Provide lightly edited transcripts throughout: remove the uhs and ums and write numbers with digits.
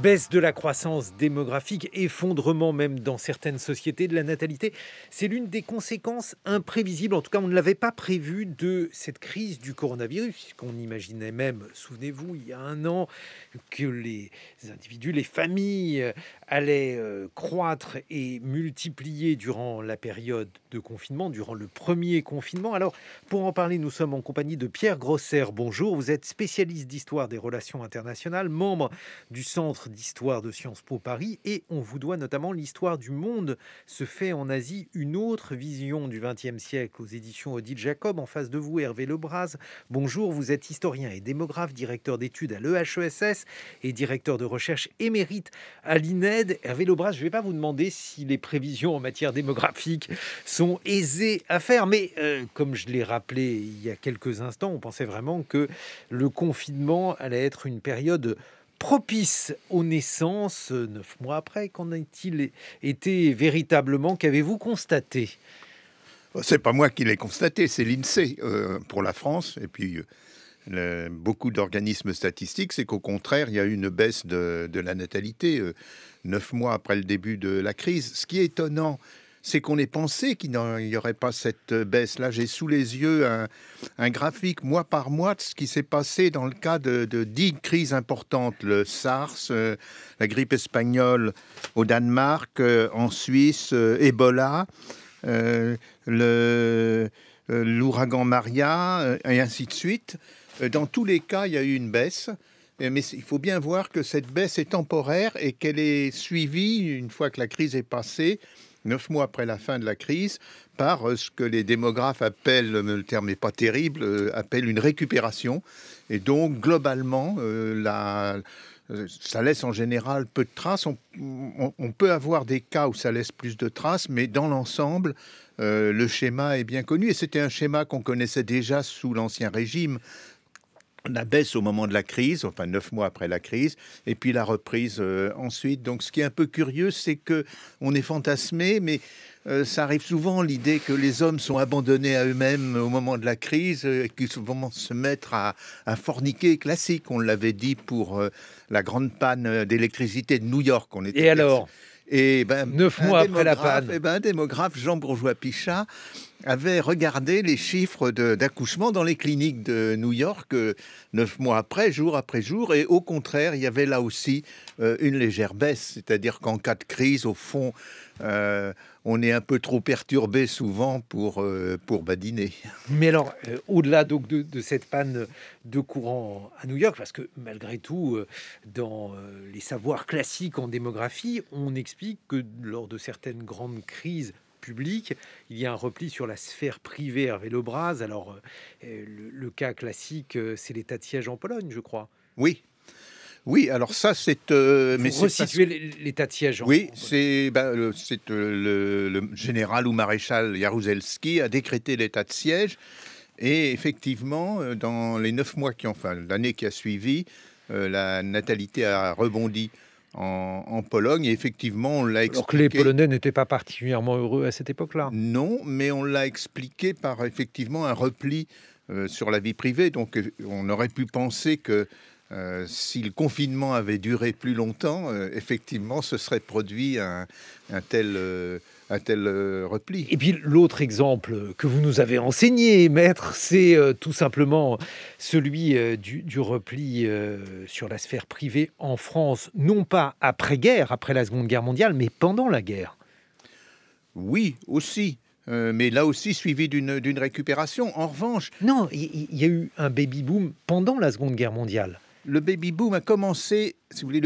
Baisse de la croissance démographique, effondrement même dans certaines sociétés de la natalité, c'est l'une des conséquences imprévisibles, en tout cas on ne l'avait pas prévu, de cette crise du coronavirus, qu'on imaginait même, souvenez-vous, il y a un an, que les individus, les familles allaient croître et multiplier durant la période de confinement, durant le premier confinement. Alors, pour en parler, nous sommes en compagnie de Pierre Grosser. Bonjour, vous êtes spécialiste d'histoire des relations internationales, membre du Centre d'histoire de Sciences Po Paris, et on vous doit notamment l'histoire du monde se fait en Asie, une autre vision du XXe siècle aux éditions Odile Jacob. En face de vous, Hervé Lebras. Bonjour, vous êtes historien et démographe, directeur d'études à l'EHESS et directeur de recherche émérite à l'INED. Hervé Lebras, je ne vais pas vous demander si les prévisions en matière démographique sont aisées à faire, mais comme je l'ai rappelé il y a quelques instants, on pensait vraiment que le confinement allait être une période propice aux naissances. 9 mois après, qu'en a-t-il été véritablement? Qu'avez-vous constaté? C'est pas moi qui l'ai constaté, c'est l'INSEE pour la France. Et puis, beaucoup d'organismes statistiques, c'est qu'au contraire, il y a eu une baisse de la natalité 9 mois après le début de la crise. Ce qui est étonnant, c'est qu'on ait pensé qu'il n'y aurait pas cette baisse. Là, j'ai sous les yeux un graphique mois par mois de ce qui s'est passé dans le cas de 10 crises importantes. Le SARS, la grippe espagnole au Danemark, en Suisse, Ebola, l'ouragan Maria, et ainsi de suite. Dans tous les cas, il y a eu une baisse. Mais il faut bien voir que cette baisse est temporaire et qu'elle est suivie, une fois que la crise est passée, 9 mois après la fin de la crise, par ce que les démographes appellent, le terme n'est pas terrible, appellent une récupération. Et donc, globalement, ça laisse en général peu de traces. On peut avoir des cas où ça laisse plus de traces, mais dans l'ensemble, le schéma est bien connu. Et c'était un schéma qu'on connaissait déjà sous l'Ancien Régime. La baisse au moment de la crise, enfin 9 mois après la crise, et puis la reprise ensuite. Donc ce qui est un peu curieux, c'est que on est fantasmé, mais ça arrive souvent l'idée que les hommes sont abandonnés à eux-mêmes au moment de la crise, qu'ils vont se mettre à forniquer classique. On l'avait dit pour la grande panne d'électricité de New York. Et alors? Et 9 mois après la panne. Un démographe, Jean Bourgeois-Pichat, avait regardé les chiffres d'accouchement dans les cliniques de New York 9 mois après jour, et au contraire, il y avait là aussi une légère baisse, c'est-à-dire qu'en cas de crise, au fond, on est un peu trop perturbé souvent pour badiner. Mais alors, au-delà donc de cette panne de courant à New York, parce que malgré tout, dans les savoirs classiques en démographie, on explique que lors de certaines grandes crises publiques, il y a un repli sur la sphère privée. Hervé Lebras, alors le cas classique, c'est l'état de siège en Pologne, je crois. Oui. Oui, alors ça, c'est... mais resituer l'état de siège. Oui, c'est le général ou maréchal Jaruzelski a décrété l'état de siège. Et effectivement, dans les 9 mois l'année qui a suivi, la natalité a rebondi en Pologne. Et effectivement, on l'a expliqué... Alors que les Polonais n'étaient pas particulièrement heureux à cette époque-là. Non, mais on l'a expliqué par effectivement un repli sur la vie privée. Donc, on aurait pu penser que si le confinement avait duré plus longtemps, effectivement, ce serait produit un tel repli. Et puis l'autre exemple que vous nous avez enseigné, maître, c'est tout simplement celui du repli sur la sphère privée en France, non pas après-guerre, après la Seconde Guerre mondiale, mais pendant la guerre. Oui, aussi. Mais là aussi suivi d'une récupération. En revanche... Non, il y a eu un baby-boom pendant la Seconde Guerre mondiale. Le baby-boom a commencé, si vous voulez,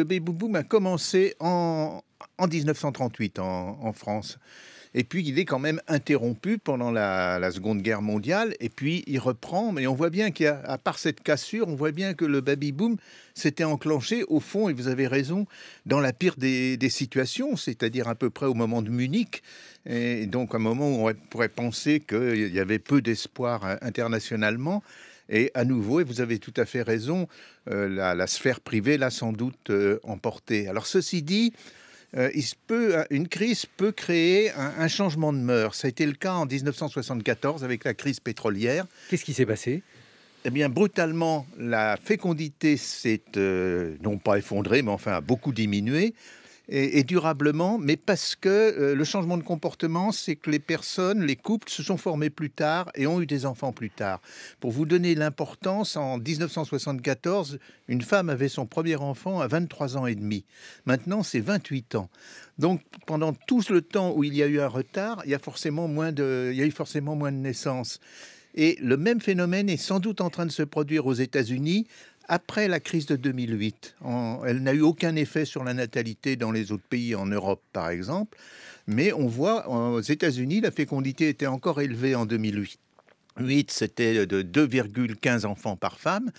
en 1938 en France. Et puis, il est quand même interrompu pendant la Seconde Guerre mondiale. Et puis, il reprend. Mais on voit bien qu'à part cette cassure, on voit bien que le baby-boom s'était enclenché, au fond, et vous avez raison, dans la pire des situations, c'est-à-dire à peu près au moment de Munich. Et donc, un moment où on pourrait penser qu'il y avait peu d'espoir internationalement. Et à nouveau, et vous avez tout à fait raison, la sphère privée l'a sans doute emporté. Alors ceci dit, une crise peut créer un changement de mœurs. Ça a été le cas en 1974 avec la crise pétrolière. Qu'est-ce qui s'est passé ? Eh bien, brutalement, la fécondité s'est non pas effondrée, mais enfin a beaucoup diminué. Et durablement, mais parce que le changement de comportement, c'est que les personnes, les couples se sont formés plus tard et ont eu des enfants plus tard. Pour vous donner l'importance, en 1974, une femme avait son premier enfant à 23 ans et demi. Maintenant, c'est 28 ans. Donc, pendant tout le temps où il y a eu un retard, il y a eu forcément moins de naissances. Et le même phénomène est sans doute en train de se produire aux États-Unis, après la crise de 2008. Elle n'a eu aucun effet sur la natalité dans les autres pays, en Europe par exemple, mais on voit aux États-Unis, la fécondité était encore élevée en 2008. C'était de 2,15 enfants par femme,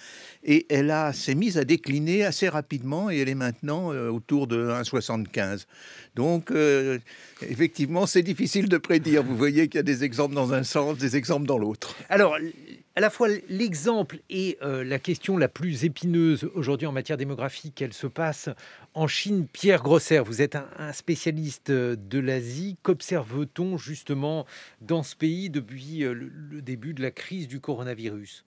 et s'est mise à décliner assez rapidement, et elle est maintenant autour de 1,75. Donc, effectivement, c'est difficile de prédire. Vous voyez qu'il y a des exemples dans un sens, des exemples dans l'autre. Alors, à la fois l'exemple et la question la plus épineuse aujourd'hui en matière démographique, elle se passe en Chine. Pierre Grosser, vous êtes un spécialiste de l'Asie. Qu'observe-t-on justement dans ce pays depuis le début de la crise du coronavirus ?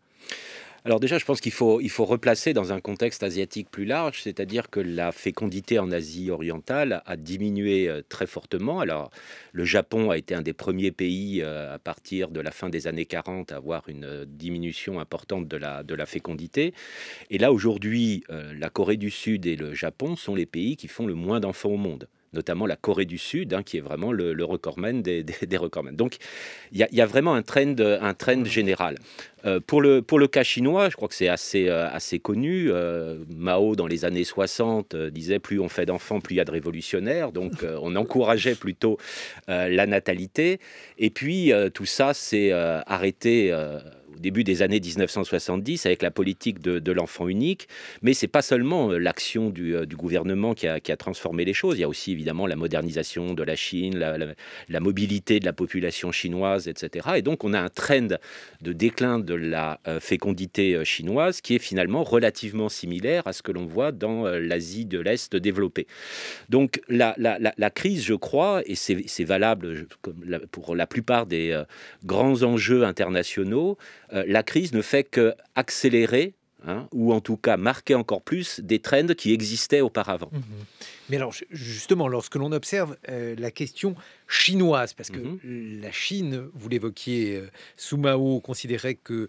Alors déjà, je pense qu'il faut replacer dans un contexte asiatique plus large, c'est-à-dire que la fécondité en Asie orientale a diminué très fortement. Alors, le Japon a été un des premiers pays à partir de la fin des années 40 à avoir une diminution importante de la fécondité. Et là, aujourd'hui, la Corée du Sud et le Japon sont les pays qui font le moins d'enfants au monde, notamment la Corée du Sud, qui est vraiment le recordman des recordmen. Donc, il y a vraiment un trend général. Pour le cas chinois, je crois que c'est assez connu. Mao, dans les années 60, disait « plus on fait d'enfants, plus il y a de révolutionnaires ». Donc, on encourageait plutôt la natalité. Et puis, tout ça s'est arrêté au début des années 1970 avec la politique de l'enfant unique. Mais ce n'est pas seulement l'action du gouvernement qui a transformé les choses. Il y a aussi évidemment la modernisation de la Chine, la mobilité de la population chinoise, etc. Et donc, on a un trend de déclin de la fécondité chinoise qui est finalement relativement similaire à ce que l'on voit dans l'Asie de l'Est développée. Donc la crise, je crois, et c'est valable pour la plupart des grands enjeux internationaux, la crise ne fait qu'accélérer, ou en tout cas marquer encore plus des trends qui existaient auparavant. Mais alors justement, lorsque l'on observe la question chinoise, parce que la Chine, vous l'évoquiez, sous Mao, considérait que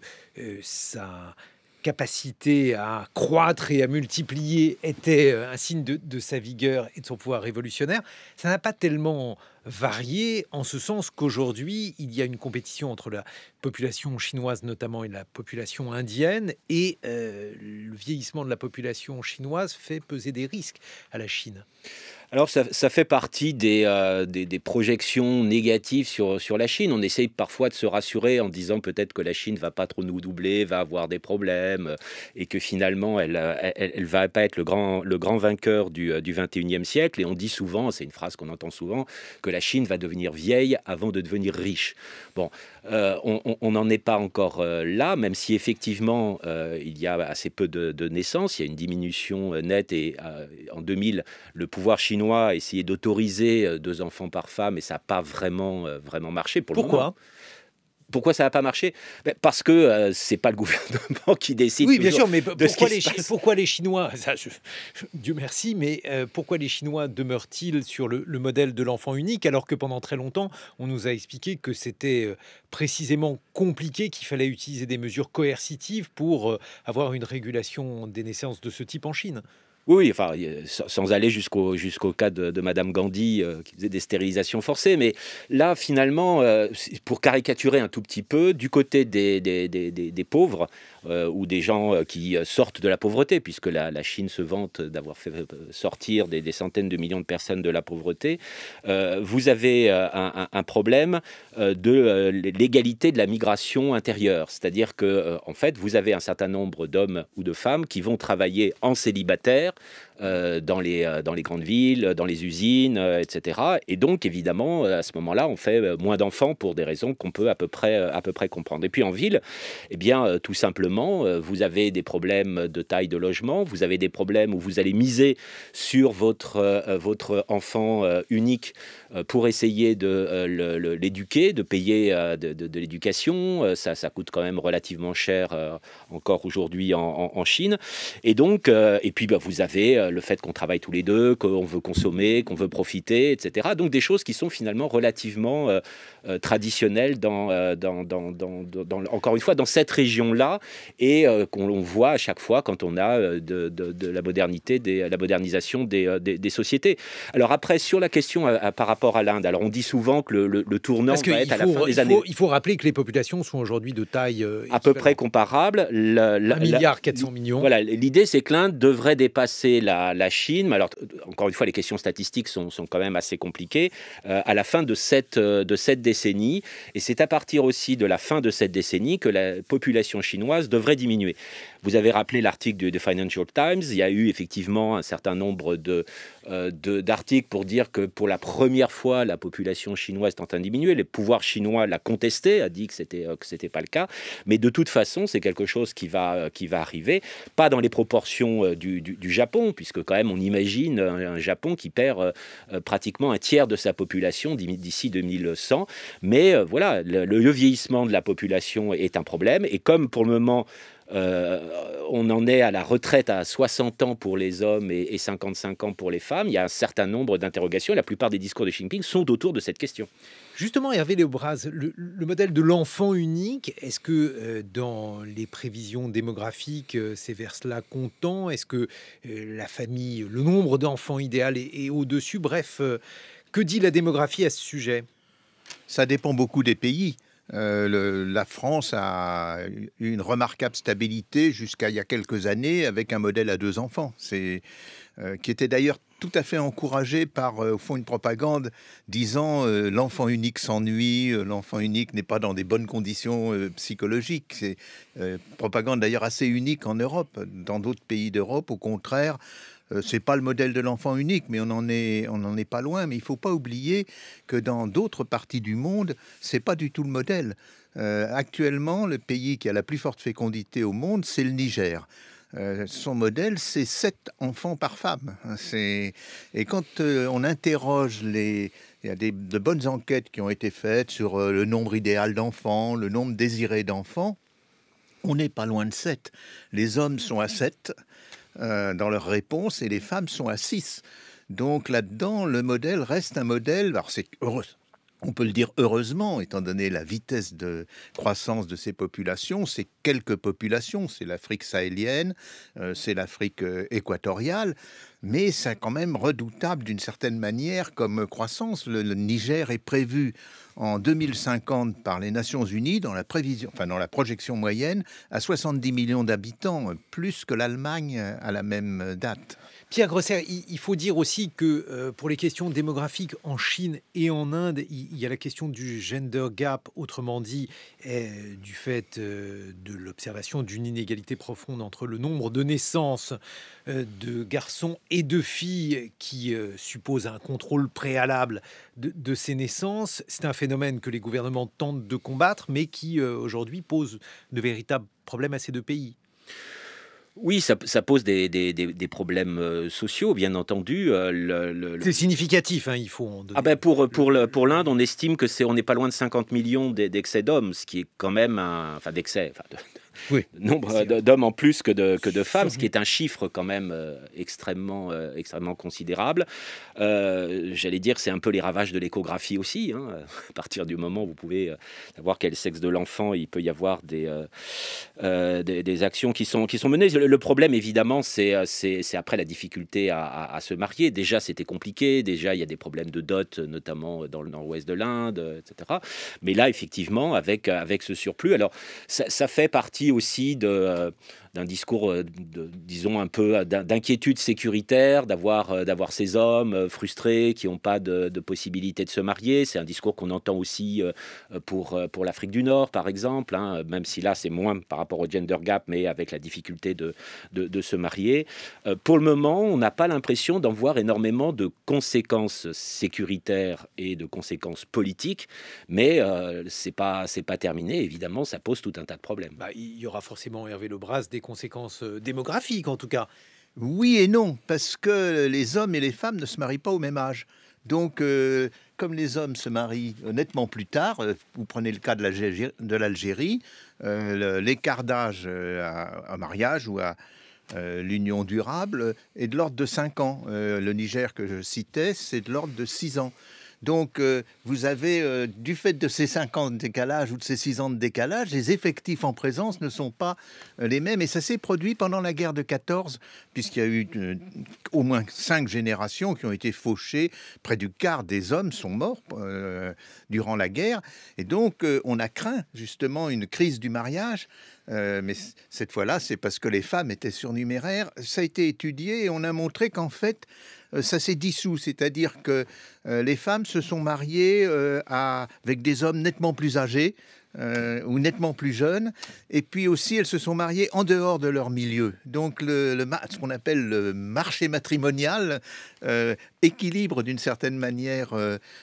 sa capacité à croître et à multiplier était un signe de sa vigueur et de son pouvoir révolutionnaire. Ça n'a pas tellement varié, en ce sens qu'aujourd'hui, il y a une compétition entre la population chinoise notamment et la population indienne, et le vieillissement de la population chinoise fait peser des risques à la Chine. Alors ça fait partie des projections négatives sur la Chine. On essaye parfois de se rassurer en disant peut-être que la Chine va pas trop nous doubler, va avoir des problèmes, et que finalement elle va pas être le grand vainqueur du 21e siècle. Et on dit souvent, c'est une phrase qu'on entend souvent, que la Chine va devenir vieille avant de devenir riche. Bon, on n'en est pas encore là, même si effectivement il y a assez peu de naissances. Il y a une diminution nette, et en 2000, le pouvoir chinois a essayé d'autoriser 2 enfants par femme, et ça n'a pas vraiment marché pour le moment. Pourquoi ? Pourquoi ça n'a pas marché ? Parce que c'est pas le gouvernement qui décide. Oui, bien sûr, mais pourquoi les Chinois, Dieu merci, mais pourquoi les Chinois demeurent-ils sur le modèle de l'enfant unique, alors que pendant très longtemps, on nous a expliqué que c'était précisément compliqué, qu'il fallait utiliser des mesures coercitives pour avoir une régulation des naissances de ce type en Chine ? Oui, enfin, sans aller jusqu'au cas de Madame Gandhi qui faisait des stérilisations forcées, mais là, finalement, pour caricaturer un tout petit peu, du côté des pauvres ou des gens qui sortent de la pauvreté, puisque la Chine se vante d'avoir fait sortir des centaines de millions de personnes de la pauvreté, vous avez un problème de l'égalité de la migration intérieure, c'est-à-dire que en fait, vous avez un certain nombre d'hommes ou de femmes qui vont travailler en célibataire dans les grandes villes, dans les usines, etc. Et donc, évidemment, à ce moment-là, on fait moins d'enfants pour des raisons qu'on peut à peu près comprendre. Et puis en ville, eh bien, tout simplement, vous avez des problèmes de taille de logement, vous avez des problèmes où vous allez miser sur votre enfant unique pour essayer de l'éduquer, de payer de l'éducation. Ça coûte quand même relativement cher encore aujourd'hui en Chine. Et donc, et puis vous avez le fait qu'on travaille tous les deux, qu'on veut consommer, qu'on veut profiter, etc. Donc des choses qui sont finalement relativement traditionnelles encore une fois, dans cette région-là, et qu'on voit à chaque fois quand on a de la modernité, la modernisation des sociétés. Alors après, sur la question par rapport à l'Inde, alors on dit souvent que le tournant va être à la fin des années... Il faut rappeler que les populations sont aujourd'hui de taille... à peu près comparable. 1,4 milliard Voilà, l'idée, c'est que l'Inde devrait dépasser la Chine. Mais alors, encore une fois, les questions statistiques sont quand même assez compliquées. À la fin de cette décennie, et c'est à partir aussi de la fin de cette décennie que la population chinoise devrait diminuer. Vous avez rappelé l'article de Financial Times. Il y a eu effectivement un certain nombre d'articles pour dire que pour la première fois, la population chinoise est en train de diminuer. Le pouvoir chinois l'a contesté, a dit que c'était pas le cas. Mais de toute façon, c'est quelque chose qui va arriver. Pas dans les proportions du Japon, puisque quand même on imagine un Japon qui perd pratiquement un tiers de sa population d'ici 2100. Mais voilà, le vieillissement de la population est un problème. Et comme pour le moment, on en est à la retraite à 60 ans pour les hommes et 55 ans pour les femmes, il y a un certain nombre d'interrogations. La plupart des discours de Xi Jinping sont autour de cette question. Justement, Hervé Léobraz, le modèle de l'enfant unique, est-ce que dans les prévisions démographiques, c'est vers cela qu'on tend? Est-ce que la famille, le nombre d'enfants idéal est au-dessus? Bref, que dit la démographie à ce sujet? Ça dépend beaucoup des pays. La France a eu une remarquable stabilité jusqu'à il y a quelques années avec un modèle à 2 enfants. Qui était d'ailleurs tout à fait encouragé par, au fond, une propagande disant l'enfant unique s'ennuie, l'enfant unique n'est pas dans des bonnes conditions psychologiques. C'est propagande d'ailleurs assez unique en Europe. Dans d'autres pays d'Europe, au contraire, c'est pas le modèle de l'enfant unique, mais on en est pas loin. Mais il faut pas oublier que dans d'autres parties du monde, c'est pas du tout le modèle. Actuellement, le pays qui a la plus forte fécondité au monde, c'est le Niger. Son modèle, c'est 7 enfants par femme. Et quand on interroge il y a de bonnes enquêtes qui ont été faites sur le nombre idéal d'enfants, le nombre désiré d'enfants, on n'est pas loin de 7. Les hommes sont à 7 dans leur réponse et les femmes sont à 6. Donc là-dedans, le modèle reste un modèle. Alors c'est heureux. On peut le dire heureusement, étant donné la vitesse de croissance de ces populations. C'est quelques populations, c'est l'Afrique sahélienne, c'est l'Afrique équatoriale, mais c'est quand même redoutable d'une certaine manière comme croissance. Le Niger est prévu en 2050 par les Nations Unies dans la projection moyenne à 70 millions d'habitants, plus que l'Allemagne à la même date. Pierre Grosser, il faut dire aussi que pour les questions démographiques en Chine et en Inde, il y a la question du gender gap, autrement dit, du fait de l'observation d'une inégalité profonde entre le nombre de naissances de garçons et de filles qui suppose un contrôle préalable de ces naissances. C'est un phénomène que les gouvernements tentent de combattre, mais qui aujourd'hui pose de véritables problèmes à ces 2 pays. Oui, ça pose des problèmes sociaux, bien entendu. C'est significatif, hein, il faut en donner. Pour l'Inde, on estime que on n'est pas loin de 50 millions d'excès d'hommes, ce qui est quand même nombre d'hommes en plus que de femmes, ce qui est un chiffre quand même extrêmement considérable. J'allais dire, c'est un peu les ravages de l'échographie aussi. Hein. À partir du moment où vous pouvez savoir quel sexe de l'enfant, il peut y avoir des actions qui sont menées. Le problème, évidemment, c'est après la difficulté à se marier. Déjà, c'était compliqué. Déjà, il y a des problèmes de dot, notamment dans le nord-ouest de l'Inde, etc. Mais là, effectivement, avec ce surplus, alors ça fait partie aussi d'un discours, disons, un peu d'inquiétude sécuritaire, d'avoir ces hommes frustrés qui n'ont pas de possibilité de se marier. C'est un discours qu'on entend aussi pour l'Afrique du Nord, par exemple, hein, même si là, c'est moins par rapport au gender gap, mais avec la difficulté de se marier. Pour le moment, on n'a pas l'impression d'en voir énormément de conséquences sécuritaires et de conséquences politiques, mais c'est pas terminé. Évidemment, ça pose tout un tas de problèmes. Il y aura forcément, Hervé Lebras, des conséquences démographiques, en tout cas. Oui et non, parce que les hommes et les femmes ne se marient pas au même âge. Donc, comme les hommes se marient nettement plus tard, vous prenez le cas de l'Algérie, l'écart d'âge à mariage ou à l'union durable est de l'ordre de 5 ans. Le Niger que je citais, c'est de l'ordre de 6 ans. Donc, vous avez, du fait de ces 5 ans de décalage ou de ces 6 ans de décalage, les effectifs en présence ne sont pas les mêmes. Et ça s'est produit pendant la guerre de 14, puisqu'il y a eu au moins 5 générations qui ont été fauchées. Près du quart des hommes sont morts durant la guerre. Et donc, on a craint justement une crise du mariage. Mais cette fois-là, c'est parce que les femmes étaient surnuméraires. Ça a été étudié et on a montré qu'en fait, ça s'est dissous. C'est-à-dire que les femmes se sont mariées avec des hommes nettement plus âgés ou nettement plus jeunes. Et puis aussi, elles se sont mariées en dehors de leur milieu. Donc, ce qu'on appelle le marché matrimonial équilibre d'une certaine manière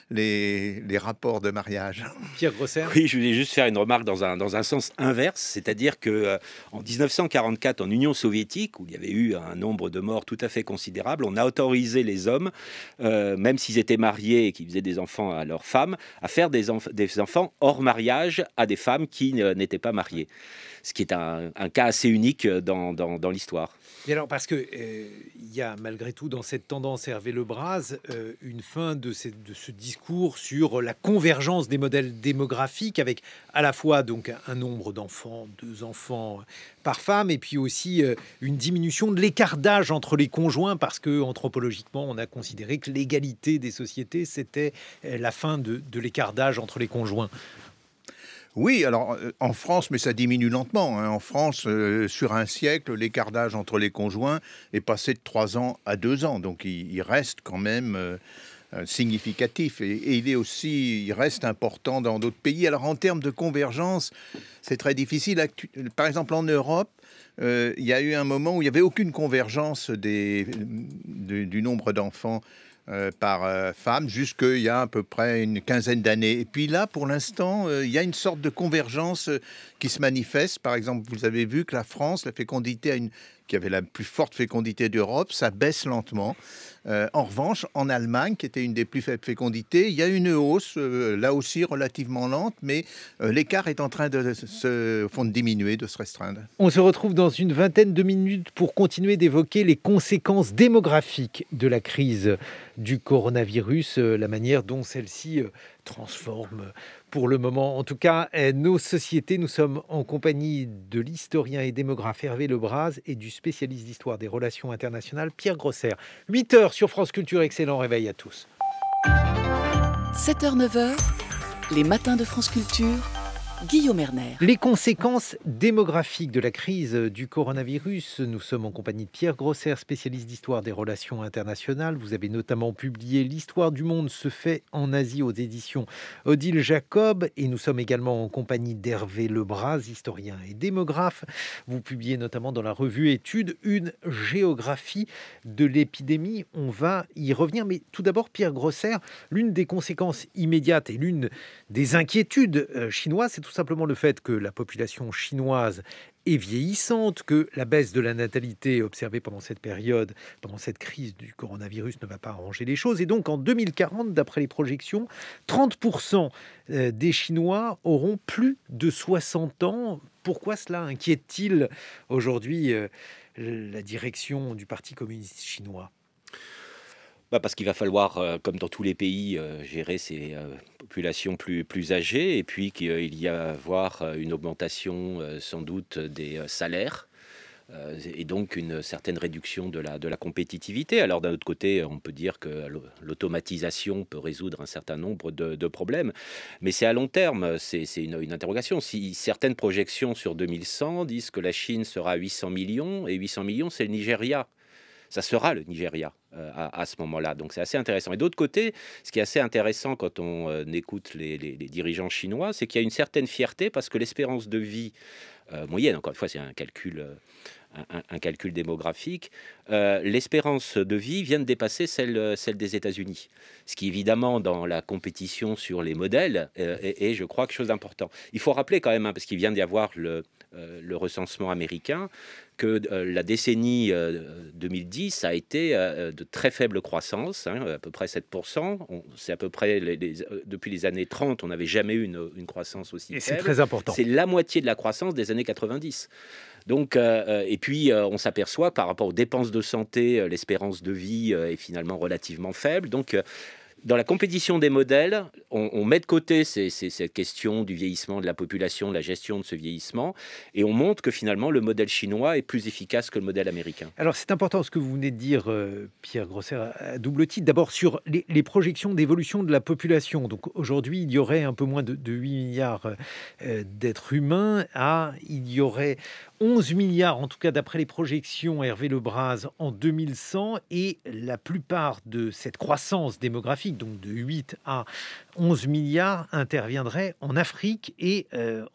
les rapports de mariage. Pierre Grosser. Oui, je voulais juste faire une remarque dans un sens inverse, c'est-à-dire que en 1944, en Union soviétique, où il y avait eu un nombre de morts tout à fait considérable, on a autorisé les hommes, même s'ils étaient mariés et qu'ils faisaient des enfants à leurs femmes, à faire des enfants hors mariage à des femmes qui n'étaient pas mariées. Ce qui est un cas assez unique dans l'histoire. Et alors, parce que il y a malgré tout dans cette tendance, Hervé Lebras, une fin de ce discours sur la convergence des modèles démographiques, avec à la fois donc un nombre d'enfants, 2 enfants par femme, et puis aussi une diminution de l'écart d'âge entre les conjoints, parce que anthropologiquement, on a considéré que l'égalité des sociétés, c'était la fin de l'écart d'âge entre les conjoints. Oui, alors en France, mais ça diminue lentement. Hein. En France, sur un siècle, l'écart d'âge entre les conjoints est passé de 3 ans à 2 ans. Donc il reste quand même significatif. Et il reste important dans d'autres pays. Alors en termes de convergence, c'est très difficile. Par exemple, en Europe, il y a eu un moment où il n'y avait aucune convergence du nombre d'enfants par femme, jusqu'il y a à peu près une quinzaine d'années. Et puis là, pour l'instant, il y a une sorte de convergence qui se manifeste. Par exemple, vous avez vu que la France, la fécondité qui avait la plus forte fécondité d'Europe, ça baisse lentement. En revanche, en Allemagne, qui était une des plus faibles fécondités, il y a une hausse, là aussi relativement lente, mais l'écart est en train de diminuer, de se restreindre. On se retrouve dans une vingtaine de minutes pour continuer d'évoquer les conséquences démographiques de la crise du coronavirus, la manière dont celle-ci transforme pour le moment, en tout cas, nos sociétés. Nous sommes en compagnie de l'historien et démographe Hervé Lebras et du spécialiste d'histoire des relations internationales Pierre Grosser. 8h sur France Culture, excellent réveil à tous. 7h, 9h, les matins de France Culture. Guillaume Erner. Les conséquences démographiques de la crise du coronavirus. Nous sommes en compagnie de Pierre Grosser, spécialiste d'histoire des relations internationales. Vous avez notamment publié L'histoire du monde se fait en Asie aux éditions Odile Jacob. Et nous sommes également en compagnie d'Hervé Lebras, historien et démographe. Vous publiez notamment dans la revue Études une géographie de l'épidémie. On va y revenir. Mais tout d'abord, Pierre Grosser, l'une des conséquences immédiates et l'une des inquiétudes chinoises, c'est tout simplement le fait que la population chinoise est vieillissante, que la baisse de la natalité observée pendant cette période, pendant cette crise du coronavirus, ne va pas arranger les choses. Et donc en 2040, d'après les projections, 30% des Chinois auront plus de 60 ans. Pourquoi cela inquiète-t-il aujourd'hui la direction du Parti communiste chinois ? Parce qu'il va falloir, comme dans tous les pays, gérer ces populations plus âgées, et puis qu'il y avoir une augmentation sans doute des salaires. et donc une certaine réduction de la compétitivité. Alors d'un autre côté, on peut dire que l'automatisation peut résoudre un certain nombre de problèmes, mais c'est à long terme, c'est une interrogation. Si certaines projections sur 2100 disent que la Chine sera à 800 millions, et 800 millions, c'est le Nigeria. Ça sera le Nigeria à ce moment-là. Donc c'est assez intéressant. Et d'autre côté, ce qui est assez intéressant quand on écoute les dirigeants chinois, c'est qu'il y a une certaine fierté parce que l'espérance de vie moyenne, encore une fois, c'est un calcul démographique, l'espérance de vie vient de dépasser celle des États-Unis. Ce qui, évidemment, dans la compétition sur les modèles, est, je crois, quelque chose d'important. Il faut rappeler quand même, parce qu'il vient d'y avoir le recensement américain, que la décennie 2010 a été de très faible croissance, à peu près 7%. C'est à peu près, depuis les années 30, on n'avait jamais eu une croissance aussi faible. Et c'est très important. C'est la moitié de la croissance des années 90. Donc, et puis, on s'aperçoit par rapport aux dépenses de santé, l'espérance de vie est finalement relativement faible. Donc, dans la compétition des modèles, on met de côté cette question du vieillissement de la population, de la gestion de ce vieillissement, et on montre que finalement le modèle chinois est plus efficace que le modèle américain. Alors c'est important ce que vous venez de dire, Pierre Grosser, à double titre. D'abord sur les projections d'évolution de la population. Donc aujourd'hui, il y aurait un peu moins de 8 milliards d'êtres humains. Il y aurait 11 milliards, en tout cas d'après les projections Hervé Lebras, en 2100, et la plupart de cette croissance démographique, donc de 8 à 11 milliards, interviendrait en Afrique et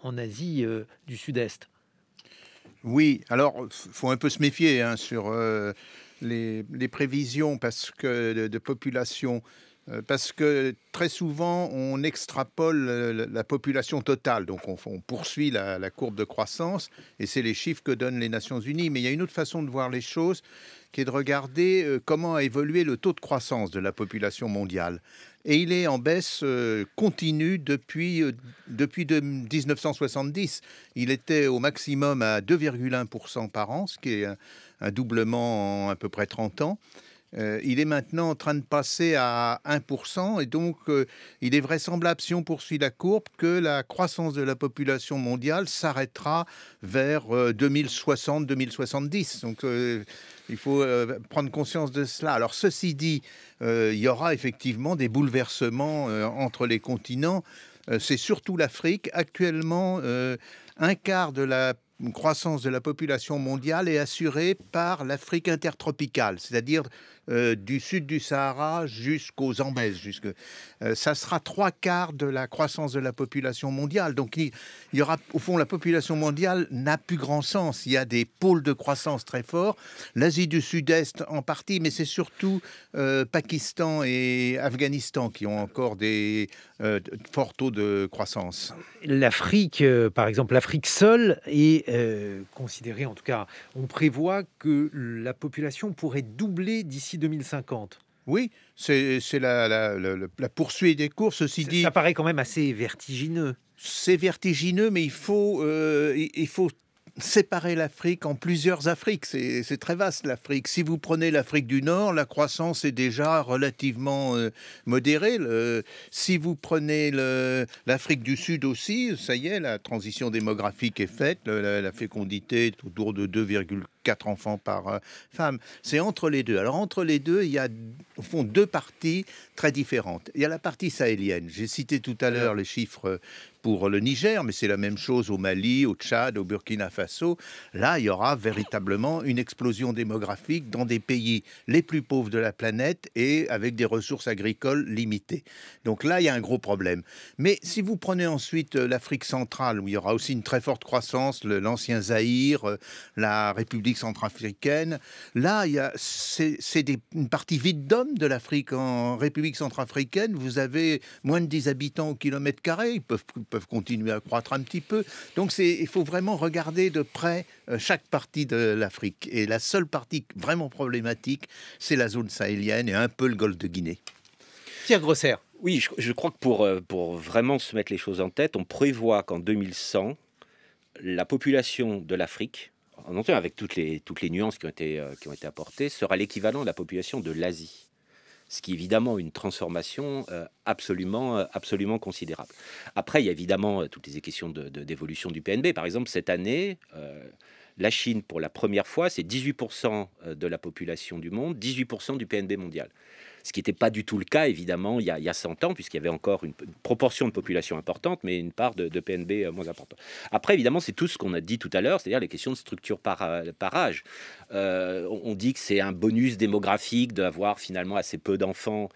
en Asie du Sud-Est. Oui, alors il faut un peu se méfier sur les prévisions de population. Parce que très souvent, on extrapole la population totale. Donc, on poursuit la courbe de croissance, et c'est les chiffres que donnent les Nations Unies. Mais il y a une autre façon de voir les choses, qui est de regarder comment a évolué le taux de croissance de la population mondiale. Et il est en baisse continue depuis 1970. Il était au maximum à 2,1% par an, ce qui est un doublement en à peu près 30 ans. Il est maintenant en train de passer à 1%, et donc il est vraisemblable, si on poursuit la courbe, que la croissance de la population mondiale s'arrêtera vers 2060-2070. Donc il faut prendre conscience de cela. Alors ceci dit, il y aura effectivement des bouleversements entre les continents. C'est surtout l'Afrique. Actuellement, un quart de la croissance de la population mondiale est assurée par l'Afrique intertropicale, c'est-à-dire du sud du Sahara jusqu'aux Zambèzes. Ça sera 3/4 de la croissance de la population mondiale. Donc il y aura, au fond, la population mondiale n'a plus grand sens. Il y a des pôles de croissance très forts. L'Asie du Sud-Est en partie, mais c'est surtout Pakistan et Afghanistan qui ont encore des forts taux de croissance. L'Afrique, par exemple, l'Afrique seule est considérée, en tout cas, on prévoit que la population pourrait doubler d'ici 2050. Oui, c'est la poursuite des cours. Ceci dit, ça paraît quand même assez vertigineux. C'est vertigineux, mais il faut séparer l'Afrique en plusieurs Afriques. C'est très vaste, l'Afrique. Si vous prenez l'Afrique du Nord, la croissance est déjà relativement modérée. Si vous prenez l'Afrique du Sud aussi, ça y est, la transition démographique est faite. La fécondité est autour de 2,4 enfants par femme. C'est entre les deux. Alors, entre les deux, il y a, au fond, deux parties très différentes. Il y a la partie sahélienne. J'ai cité tout à l'heure les chiffres pour le Niger, mais c'est la même chose au Mali, au Tchad, au Burkina Faso. Là, il y aura véritablement une explosion démographique dans des pays les plus pauvres de la planète et avec des ressources agricoles limitées. Donc là, il y a un gros problème. Mais si vous prenez ensuite l'Afrique centrale, où il y aura aussi une très forte croissance, l'ancien Zaïre, la République centrafricaine, là, c'est une partie vide d'hommes de l'Afrique. En République centrafricaine, vous avez moins de 10 habitants au kilomètre carré. Ils peuvent continuer à croître un petit peu. Donc il faut vraiment regarder de près chaque partie de l'Afrique. Et la seule partie vraiment problématique, c'est la zone sahélienne et un peu le golfe de Guinée. Pierre Grosser. Oui, je crois que pour vraiment se mettre les choses en tête, on prévoit qu'en 2100, la population de l'Afrique, en entendant avec toutes les nuances qui ont été apportées, sera l'équivalent de la population de l'Asie. Ce qui est évidemment une transformation absolument considérable. Après, il y a évidemment toutes les questions d'évolution du PNB. Par exemple, cette année, la Chine, pour la première fois, c'est 18% de la population du monde, 18% du PNB mondial. Ce qui n'était pas du tout le cas, évidemment, il y a 100 ans, puisqu'il y avait encore une proportion de population importante, mais une part de PNB moins importante. Après, évidemment, c'est tout ce qu'on a dit tout à l'heure, c'est-à-dire les questions de structure par âge. On dit que c'est un bonus démographique d'avoir finalement assez peu d'enfants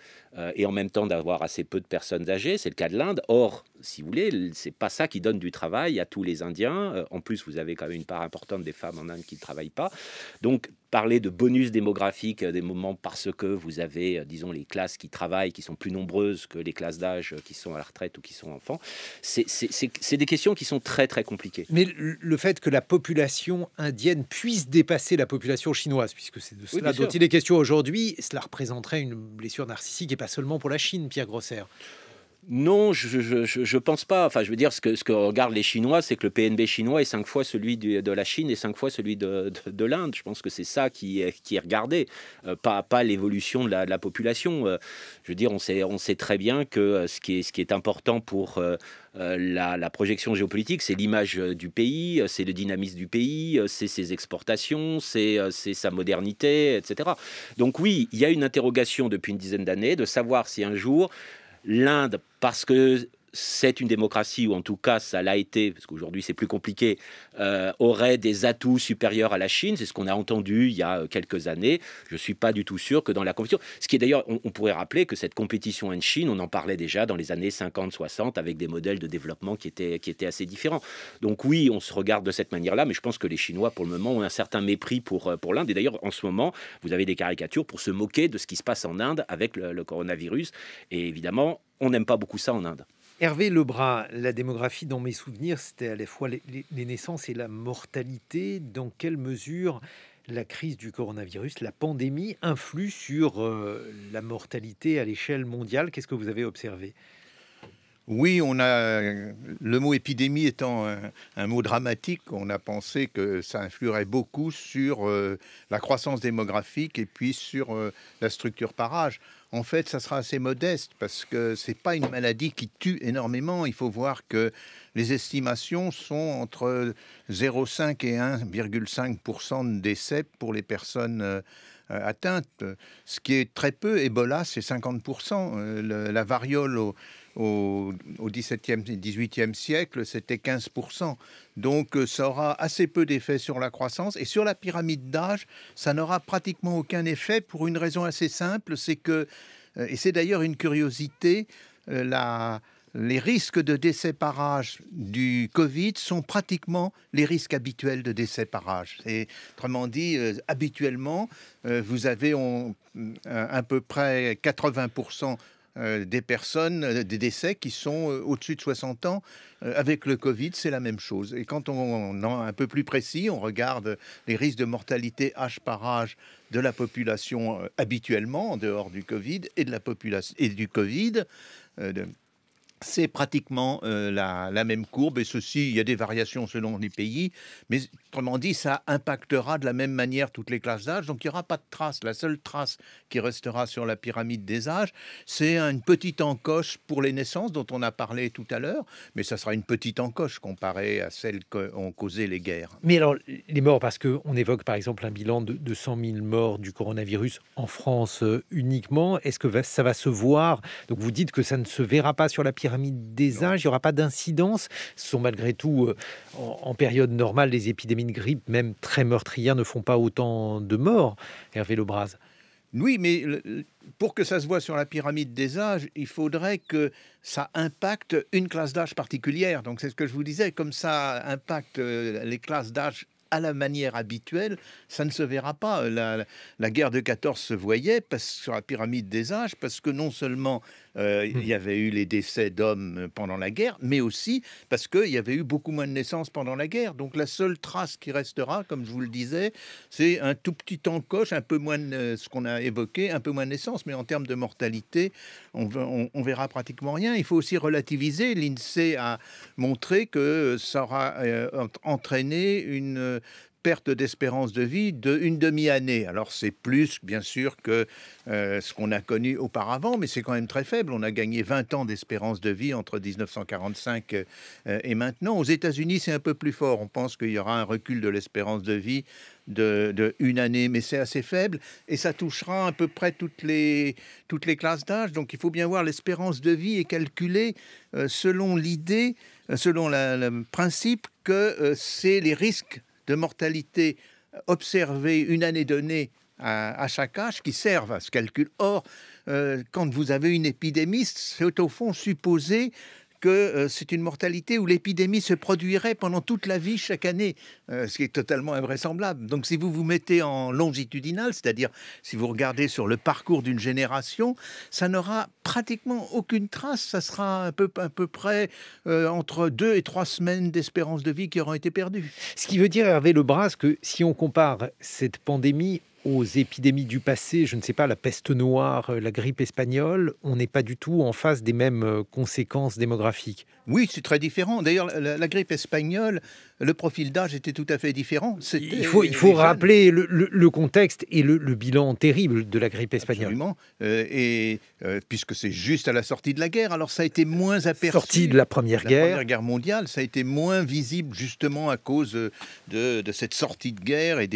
et en même temps d'avoir assez peu de personnes âgées. C'est le cas de l'Inde. Or, si vous voulez, c'est pas ça qui donne du travail à tous les Indiens. En plus, vous avez quand même une part importante des femmes en Inde qui ne travaillent pas. Donc, parler de bonus démographique des moments parce que vous avez, disons, les classes qui travaillent, qui sont plus nombreuses que les classes d'âge qui sont à la retraite ou qui sont enfants, c'est des questions qui sont très, très compliquées. Mais le fait que la population indienne puisse dépasser la population chinoise, puisque c'est de cela dont il est question aujourd'hui, cela représenterait une blessure narcissique et pas seulement pour la Chine, Pierre Grosser. Non, je pense pas. Enfin, je veux dire, ce que regardent les Chinois, c'est que le PNB chinois est 5 fois celui de la Chine et 5 fois celui de l'Inde. Je pense que c'est ça qui est regardé, pas l'évolution de la population. Je veux dire, on sait très bien que ce qui est important pour la projection géopolitique, c'est l'image du pays, c'est le dynamisme du pays, c'est ses exportations, c'est sa modernité, etc. Donc oui, il y a une interrogation depuis une dizaine d'années de savoir si un jour l'Inde, parce que c'est une démocratie, ou en tout cas ça l'a été, parce qu'aujourd'hui c'est plus compliqué, aurait des atouts supérieurs à la Chine. C'est ce qu'on a entendu il y a quelques années. Je ne suis pas du tout sûr que dans la compétition, ce qui est d'ailleurs, on pourrait rappeler que cette compétition en Chine, on en parlait déjà dans les années 50-60 avec des modèles de développement qui étaient assez différents. Donc oui, on se regarde de cette manière-là, mais je pense que les Chinois pour le moment ont un certain mépris pour l'Inde. Et d'ailleurs en ce moment, vous avez des caricatures pour se moquer de ce qui se passe en Inde avec le coronavirus. Et évidemment, on n'aime pas beaucoup ça en Inde. Hervé Lebras, la démographie, dans mes souvenirs, c'était à la fois les naissances et la mortalité. Dans quelle mesure la crise du coronavirus, la pandémie, influe sur la mortalité à l'échelle mondiale? Qu'est-ce que vous avez observé? Oui, on a le mot épidémie étant un mot dramatique, on a pensé que ça influerait beaucoup sur la croissance démographique et puis sur la structure par âge. En fait, ça sera assez modeste parce que c'est pas une maladie qui tue énormément. Il faut voir que les estimations sont entre 0,5 et 1,5% de décès pour les personnes atteintes, ce qui est très peu. Ebola, c'est 50%. La variole au XVIIe et XVIIIe siècle, c'était 15%. Donc, ça aura assez peu d'effet sur la croissance. Et sur la pyramide d'âge, ça n'aura pratiquement aucun effet pour une raison assez simple, c'est que, et c'est d'ailleurs une curiosité, les risques de décès par âge du Covid sont pratiquement les risques habituels de décès par âge. Et autrement dit, habituellement, vous avez à peu près 80% des personnes, des décès qui sont au-dessus de 60 ans. Avec le Covid, c'est la même chose. Et quand on est un peu plus précis, on regarde les risques de mortalité âge par âge de la population habituellement, en dehors du Covid, et de la population et du Covid, c'est pratiquement la même courbe. Et ceci, il y a des variations selon les pays, mais autrement dit, ça impactera de la même manière toutes les classes d'âge. Donc il n'y aura pas de trace. La seule trace qui restera sur la pyramide des âges, c'est une petite encoche pour les naissances dont on a parlé tout à l'heure, mais ça sera une petite encoche comparée à celles qu'ont causé les guerres. Mais alors, les morts, parce qu'on évoque par exemple un bilan de 100 000 morts du coronavirus en France uniquement, est-ce que ça va se voir? Donc vous dites que ça ne se verra pas sur la pyramide des âges, il n'y aura pas d'incidence. Ce sont malgré tout, en période normale, les épidémies de grippe, même très meurtrières, ne font pas autant de morts, Hervé Lebras. Oui, mais pour que ça se voit sur la pyramide des âges, il faudrait que ça impacte une classe d'âge particulière. Donc c'est ce que je vous disais, comme ça impacte les classes d'âge à la manière habituelle, ça ne se verra pas. La guerre de 14 se voyait sur la pyramide des âges, parce que non seulement il y avait eu les décès d'hommes pendant la guerre, mais aussi parce qu'il y avait eu beaucoup moins de naissances pendant la guerre. Donc la seule trace qui restera, comme je vous le disais, c'est un tout petit encoche, un peu moins de ce qu'on a évoqué, un peu moins de naissances, mais en termes de mortalité, on verra pratiquement rien. Il faut aussi relativiser. L'INSEE a montré que ça aura entraîné une perte d'espérance de vie d'une demi-année. Alors c'est plus, bien sûr, que ce qu'on a connu auparavant, mais c'est quand même très faible. On a gagné 20 ans d'espérance de vie entre 1945 et maintenant. Aux États-Unis, c'est un peu plus fort. On pense qu'il y aura un recul de l'espérance de vie de une année, mais c'est assez faible et ça touchera à peu près toutes les classes d'âge. Donc il faut bien voir, l'espérance de vie est calculée selon l'idée, selon le principe que c'est les risques de mortalité observés une année donnée à chaque âge qui servent à ce calcul. Or, quand vous avez une épidémie, c'est au fond supposé que c'est une mortalité où l'épidémie se produirait pendant toute la vie chaque année, ce qui est totalement invraisemblable. Donc si vous vous mettez en longitudinal, c'est-à-dire si vous regardez sur le parcours d'une génération, ça n'aura pratiquement aucune trace. Ça sera à peu près entre 2 et 3 semaines d'espérance de vie qui auront été perdues. Ce qui veut dire, Hervé Lebras, que si on compare cette pandémie aux épidémies du passé, je ne sais pas, la peste noire, la grippe espagnole, on n'est pas du tout en face des mêmes conséquences démographiques. Oui, c'est très différent. D'ailleurs, la grippe espagnole, le profil d'âge était tout à fait différent. Il faut rappeler le contexte et le bilan terrible de la grippe espagnole. Absolument. Puisque c'est juste à la sortie de la guerre, alors ça a été moins aperçu. Sortie de la Première Guerre. La Première Guerre mondiale, ça a été moins visible justement à cause de cette sortie de guerre et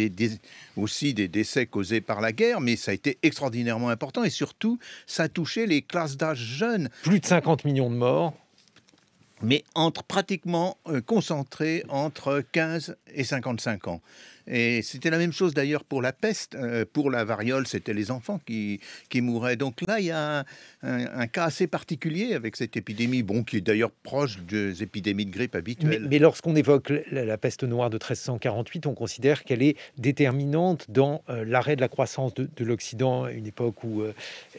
aussi des décès causés par la guerre, mais ça a été extraordinairement important et surtout, ça a touché les classes d'âge jeunes. Plus de 50 millions de morts. Mais pratiquement concentrés entre 15 et 55 ans. Et c'était la même chose d'ailleurs pour la peste. Pour la variole, c'était les enfants qui mouraient. Donc là, il y a un cas assez particulier avec cette épidémie, qui est d'ailleurs proche des épidémies de grippe habituelles. Mais lorsqu'on évoque la peste noire de 1348, on considère qu'elle est déterminante dans l'arrêt de la croissance de l'Occident, à une époque où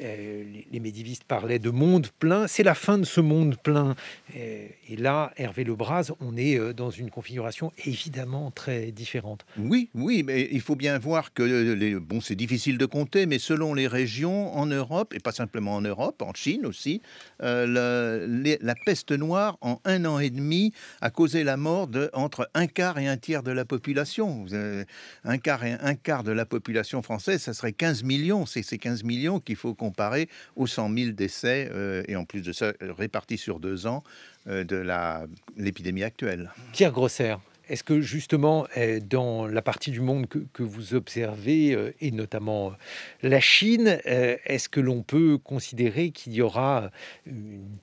les médiévistes parlaient de monde plein. C'est la fin de ce monde plein. Et là, Hervé Lebras, on est dans une configuration évidemment très différente. Oui, mais il faut bien voir que c'est difficile de compter, mais selon les régions en Europe, et pas simplement en Europe, en Chine aussi, la peste noire, en 1 an et demi, a causé la mort entre 1/4 et 1/3 de la population. 1/4 et 1/4 de la population française, ça serait 15 millions. C'est ces 15 millions qu'il faut comparer aux 100 000 décès, et en plus de ça, répartis sur 2 ans, de l'épidémie actuelle. Pierre Grosser, est-ce que justement, dans la partie du monde que vous observez, et notamment la Chine, est-ce que l'on peut considérer qu'il y aura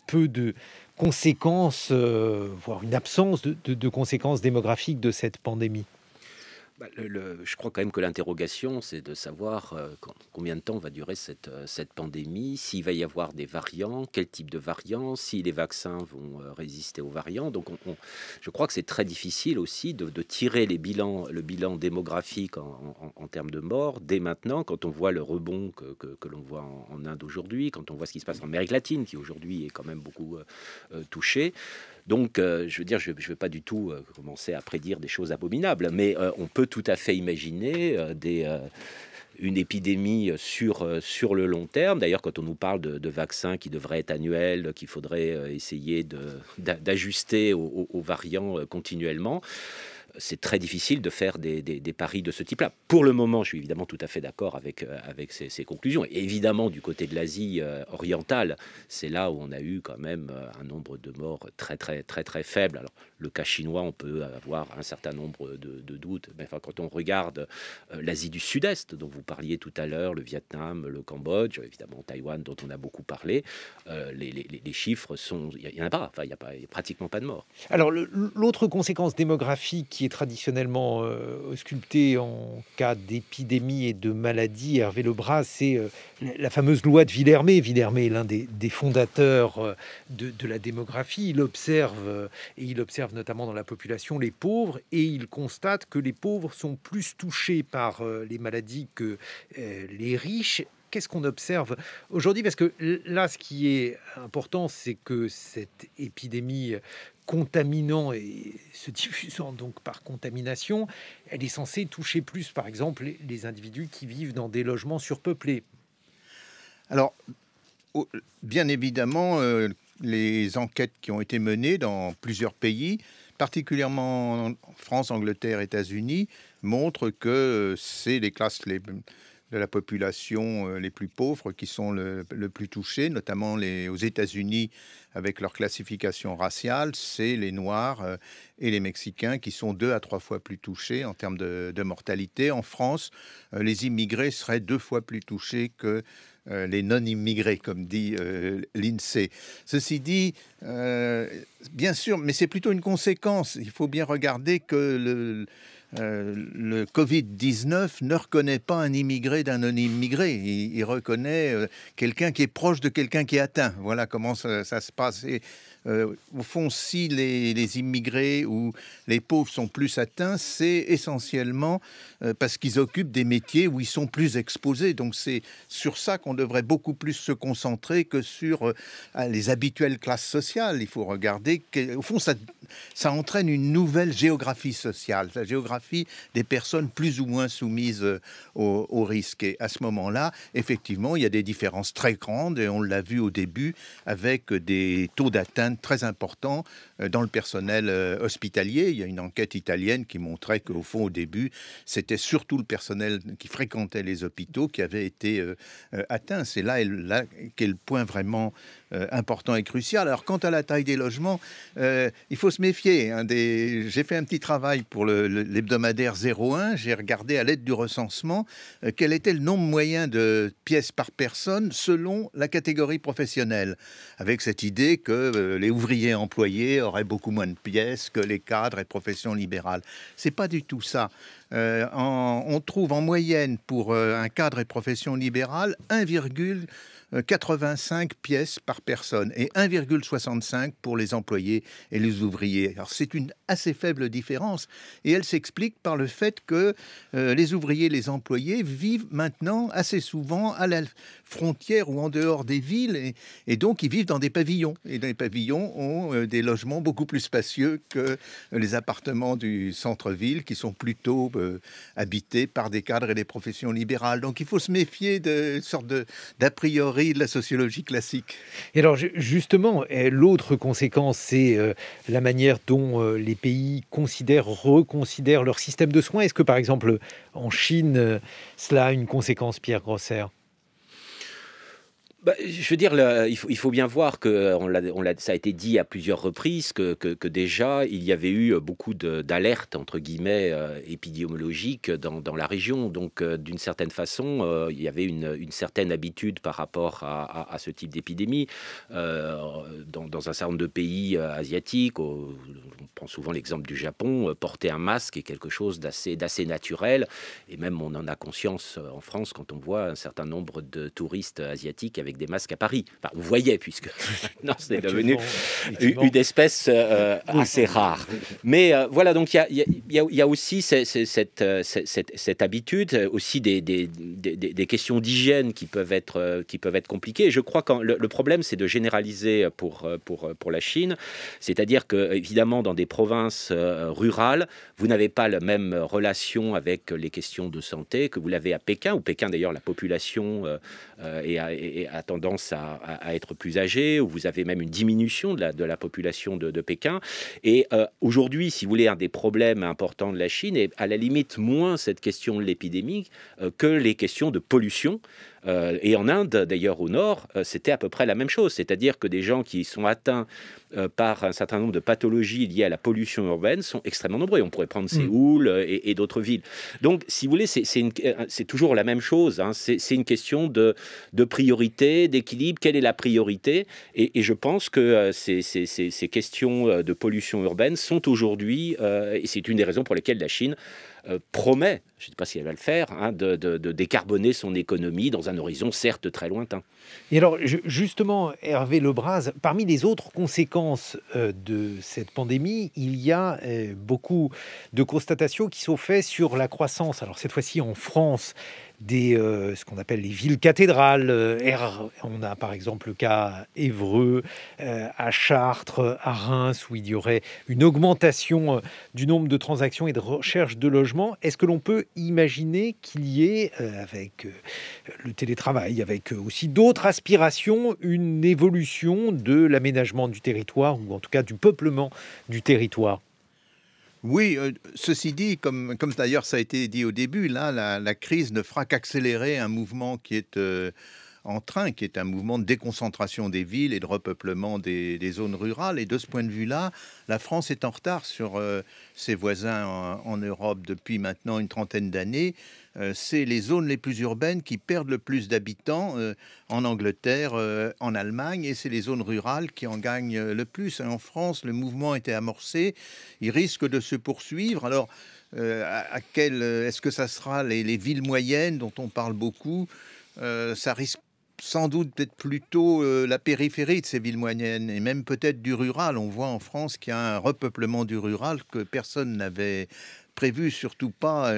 peu de conséquences, voire une absence de conséquences démographiques de cette pandémie ? Je crois quand même que l'interrogation, c'est de savoir combien de temps va durer cette pandémie, s'il va y avoir des variants, quel type de variants, si les vaccins vont résister aux variants. Donc je crois que c'est très difficile aussi de tirer le bilan démographique en termes de morts dès maintenant, quand on voit le rebond que l'on voit en Inde aujourd'hui, quand on voit ce qui se passe en Amérique latine, qui aujourd'hui est quand même beaucoup touchée. Donc, je veux dire, je ne vais pas du tout commencer à prédire des choses abominables, mais on peut tout à fait imaginer une épidémie sur le long terme. D'ailleurs, quand on nous parle de vaccins qui devraient être annuels, qu'il faudrait essayer d'ajuster aux variants continuellement, c'est très difficile de faire des paris de ce type-là. Pour le moment, je suis évidemment tout à fait d'accord avec ces conclusions. Et évidemment, du côté de l'Asie orientale, c'est là où on a eu quand même un nombre de morts très, très, très, très faible. Alors, le cas chinois, on peut avoir un certain nombre de doutes. Mais enfin, quand on regarde l'Asie du Sud-Est, dont vous parliez tout à l'heure, le Vietnam, le Cambodge, évidemment Taïwan, dont on a beaucoup parlé, les chiffres sont... Il n'y en a pas. Enfin, il n'y a pratiquement pas de morts. Alors, l'autre conséquence démographique qui est traditionnellement sculptée en cas d'épidémie et de maladie, Hervé Lebras, c'est la fameuse loi de Villermé. Villermé est l'un des fondateurs de la démographie. Il observe notamment dans la population les pauvres, et il constate que les pauvres sont plus touchés par les maladies que les riches. Qu'est-ce qu'on observe aujourd'hui? Parce que là, ce qui est important, c'est que cette épidémie contaminant et se diffusant donc par contamination, elle est censée toucher plus, par exemple, les individus qui vivent dans des logements surpeuplés. Alors, bien évidemment, les enquêtes qui ont été menées dans plusieurs pays particulièrement en France, Angleterre, États-Unis, montrent que c'est les classes de la population les plus pauvres qui sont le plus touchées, notamment aux États-Unis avec leur classification raciale, c'est les Noirs et les Mexicains qui sont 2 à 3 fois plus touchés en termes de mortalité. En France, les immigrés seraient 2 fois plus touchés que les non-immigrés, comme dit l'INSEE. Ceci dit, bien sûr, mais c'est plutôt une conséquence. Il faut bien regarder que le Covid-19 ne reconnaît pas un immigré d'un non-immigré. Il reconnaît quelqu'un qui est proche de quelqu'un qui est atteint. Voilà comment ça se passe. Et, au fond, si les immigrés ou les pauvres sont plus atteints, c'est essentiellement parce qu'ils occupent des métiers où ils sont plus exposés. Donc c'est sur ça qu'on devrait beaucoup plus se concentrer que sur les habituelles classes sociales. Il faut regarder qu'au fond, ça entraîne une nouvelle géographie sociale, la géographie des personnes plus ou moins soumises au risque. Et à ce moment-là, effectivement, il y a des différences très grandes, et on l'a vu au début, avec des taux d'atteinte très importants dans le personnel hospitalier. Il y a une enquête italienne qui montrait qu'au fond, au début, c'était surtout le personnel qui fréquentait les hôpitaux qui avait été atteint. C'est là qu'est le point vraiment important et crucial. Alors, quant à la taille des logements, il faut se méfier. J'ai fait un petit travail pour l'hebdomadaire 01. J'ai regardé à l'aide du recensement quel était le nombre moyen de pièces par personne selon la catégorie professionnelle, avec cette idée que les ouvriers employés auraient beaucoup moins de pièces que les cadres et professions libérales. C'est pas du tout ça. On trouve en moyenne pour un cadre et profession libérale 1,85 pièces par personne et 1,65 pour les employés et les ouvriers. Alors c'est une assez faible différence et elle s'explique par le fait que les ouvriers et les employés vivent maintenant assez souvent à la frontière ou en dehors des villes et donc ils vivent dans des pavillons. Et les pavillons ont des logements beaucoup plus spacieux que les appartements du centre-ville qui sont plutôt habités par des cadres et des professions libérales. Donc il faut se méfier de sorte d'a priori de la sociologie classique. Et alors justement, l'autre conséquence, c'est la manière dont les pays reconsidèrent leur système de soins. Est-ce que par exemple en Chine, cela a une conséquence, Pierre Grosser ? Je veux dire, il faut bien voir que ça a été dit à plusieurs reprises que déjà il y avait eu beaucoup d'alertes entre guillemets épidémiologiques dans la région. Donc d'une certaine façon, il y avait une certaine habitude par rapport à ce type d'épidémie dans un certain nombre de pays asiatiques. On prend souvent l'exemple du Japon. Porter un masque est quelque chose d'assez naturel, et même on en a conscience en France quand on voit un certain nombre de touristes asiatiques avec des masques à Paris. Enfin, on voyait, puisque maintenant c'est devenu une espèce assez rare. Mais voilà, donc il y a aussi cette habitude, aussi des questions d'hygiène qui peuvent être compliquées. Et je crois que le problème, c'est de généraliser pour la Chine, c'est-à-dire que évidemment dans des provinces rurales, vous n'avez pas la même relation avec les questions de santé que vous l'avez à Pékin, où Pékin d'ailleurs la population a tendance à être plus âgée, où vous avez même une diminution de la population de Pékin. Et aujourd'hui, si vous voulez, un des problèmes importants de la Chine est à la limite moins cette question de l'épidémie que les questions de pollution. Et en Inde, d'ailleurs au nord, c'était à peu près la même chose. C'est-à-dire que des gens qui sont atteints par un certain nombre de pathologies liées à la pollution urbaine sont extrêmement nombreux. On pourrait prendre Séoul et d'autres villes. Donc, si vous voulez, c'est toujours la même chose. Hein. C'est une question de priorité, d'équilibre. Quelle est la priorité ? Et je pense que ces questions de pollution urbaine sont aujourd'hui, et c'est une des raisons pour lesquelles la Chine promet, je ne sais pas si elle va le faire, hein, de décarboner son économie dans un horizon certes très lointain. Et alors justement, Hervé Lebras, parmi les autres conséquences de cette pandémie, il y a beaucoup de constatations qui sont faites sur la croissance. Alors cette fois-ci en France, ce qu'on appelle les villes cathédrales. On a par exemple le cas à Évreux, à Chartres, à Reims, où il y aurait une augmentation du nombre de transactions et de recherche de logements. Est-ce que l'on peut imaginer qu'il y ait, avec le télétravail, avec aussi d'autres aspirations, une évolution de l'aménagement du territoire, ou en tout cas du peuplement du territoire ? Oui, ceci dit, comme d'ailleurs ça a été dit au début, là, la crise ne fera qu'accélérer un mouvement qui est en train, qui est un mouvement de déconcentration des villes et de repeuplement des zones rurales. Et de ce point de vue-là, la France est en retard sur ses voisins en Europe depuis maintenant une trentaine d'années. C'est les zones les plus urbaines qui perdent le plus d'habitants en Angleterre, en Allemagne, et c'est les zones rurales qui en gagnent le plus. En France, le mouvement a été amorcé, il risque de se poursuivre. Alors, est-ce que ça sera les villes moyennes dont on parle beaucoup? Ça risque sans doute d'être plutôt la périphérie de ces villes moyennes, et même peut-être du rural. On voit en France qu'il y a un repeuplement du rural que personne n'avait prévu, surtout pas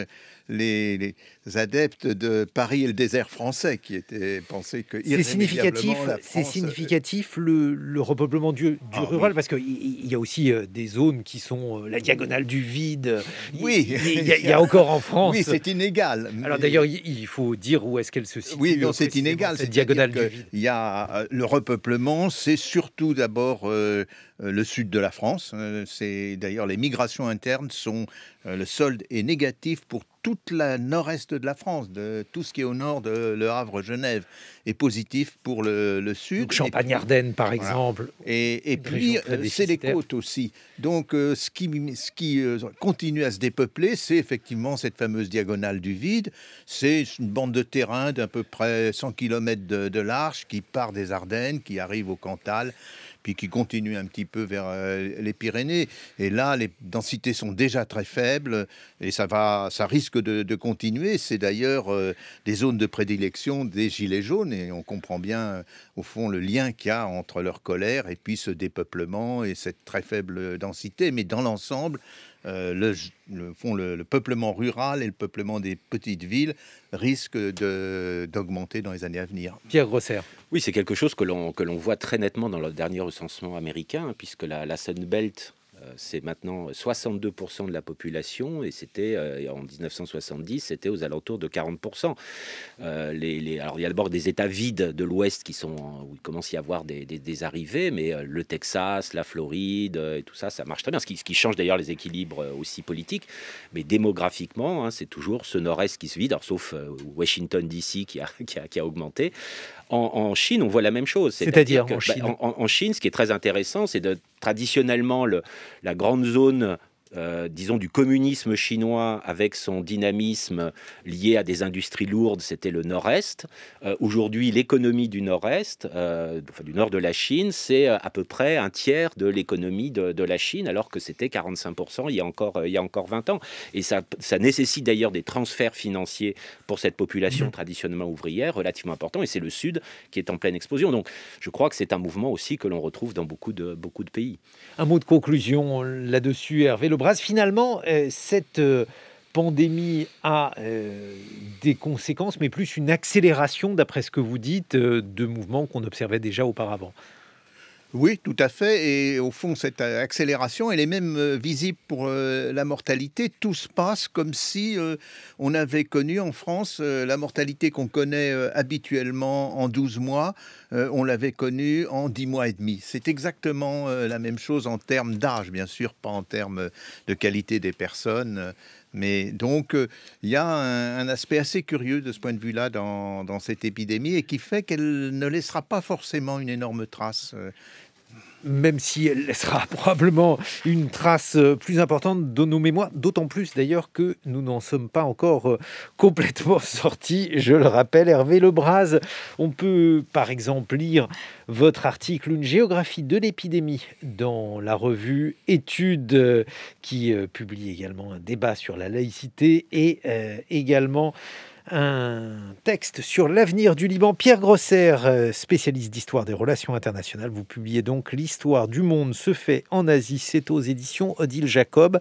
les adeptes de Paris et le désert français, qui étaient pensés que C'est significatif, le repeuplement du rural, oui. parce qu'il y a aussi des zones qui sont la diagonale du vide. Oui. Il y a encore en France. Oui, c'est inégal. Alors d'ailleurs, il faut dire où est-ce qu'elle se situe. Oui, non, c'est inégal. Cette diagonale du vide. Il y a le repeuplement, c'est surtout d'abord le sud de la France. C'est d'ailleurs les migrations internes sont le solde est négatif pour toute la nord-est de la France, de tout ce qui est au nord de Le Havre, Genève, est positif pour le sud. Donc Champagne-Ardenne, par exemple. Et puis, c'est les côtes aussi. Donc, ce qui continue à se dépeupler, c'est effectivement cette fameuse diagonale du vide. C'est une bande de terrain d'à peu près 100 km de large qui part des Ardennes, qui arrive au Cantal, puis qui continue un petit peu vers les Pyrénées. Et là, les densités sont déjà très faibles et ça risque de continuer. C'est d'ailleurs des zones de prédilection des Gilets jaunes, et on comprend bien, au fond, le lien qu'il y a entre leur colère et puis ce dépeuplement et cette très faible densité. Mais dans l'ensemble, le peuplement rural et le peuplement des petites villes risquent d'augmenter dans les années à venir. Pierre Grosser. Oui, c'est quelque chose que l'on voit très nettement dans le dernier recensement américain, puisque la Sun Belt, c'est maintenant 62% de la population, et c'était en 1970, c'était aux alentours de 40%. Alors il y a d'abord des États vides de l'Ouest où il commence à y avoir des arrivées, mais le Texas, la Floride, et tout ça, ça marche très bien. Ce qui change d'ailleurs les équilibres aussi politiques, mais démographiquement, c'est toujours ce Nord-Est qui se vide, alors, sauf Washington DC qui a augmenté. En Chine, on voit la même chose. C'est-à-dire en Chine, en Chine, ce qui est très intéressant, c'est traditionnellement la grande zone, disons, du communisme chinois avec son dynamisme lié à des industries lourdes, c'était le Nord-Est. Aujourd'hui, l'économie du Nord-Est, du nord de la Chine, c'est à peu près un tiers de l'économie de la Chine, alors que c'était 45% il y a encore 20 ans. Et ça nécessite d'ailleurs des transferts financiers pour cette population traditionnellement ouvrière relativement importants, et c'est le Sud qui est en pleine explosion. Donc je crois que c'est un mouvement aussi que l'on retrouve dans beaucoup de pays. Un mot de conclusion là-dessus, Hervé Lebras. Finalement, cette pandémie a des conséquences, mais plus une accélération, d'après ce que vous dites, de mouvements qu'on observait déjà auparavant. Oui, tout à fait. Et au fond, cette accélération, elle est même visible pour la mortalité. Tout se passe comme si on avait connu en France la mortalité qu'on connaît habituellement en 12 mois. On l'avait connue en 10 mois et demi. C'est exactement la même chose en termes d'âge, bien sûr, pas en termes de qualité des personnes. Mais donc, il y a un aspect assez curieux de ce point de vue-là dans cette épidémie, et qui fait qu'elle ne laissera pas forcément une énorme trace. Même si elle laissera probablement une trace plus importante dans nos mémoires, d'autant plus d'ailleurs que nous n'en sommes pas encore complètement sortis. Je le rappelle, Hervé Lebras, on peut par exemple lire votre article « Une géographie de l'épidémie » dans la revue Études, qui publie également un débat sur la laïcité et également un texte sur l'avenir du Liban. Pierre Grosser, spécialiste d'histoire des relations internationales, vous publiez donc « L'histoire du monde se fait en Asie », c'est aux éditions Odile Jacob.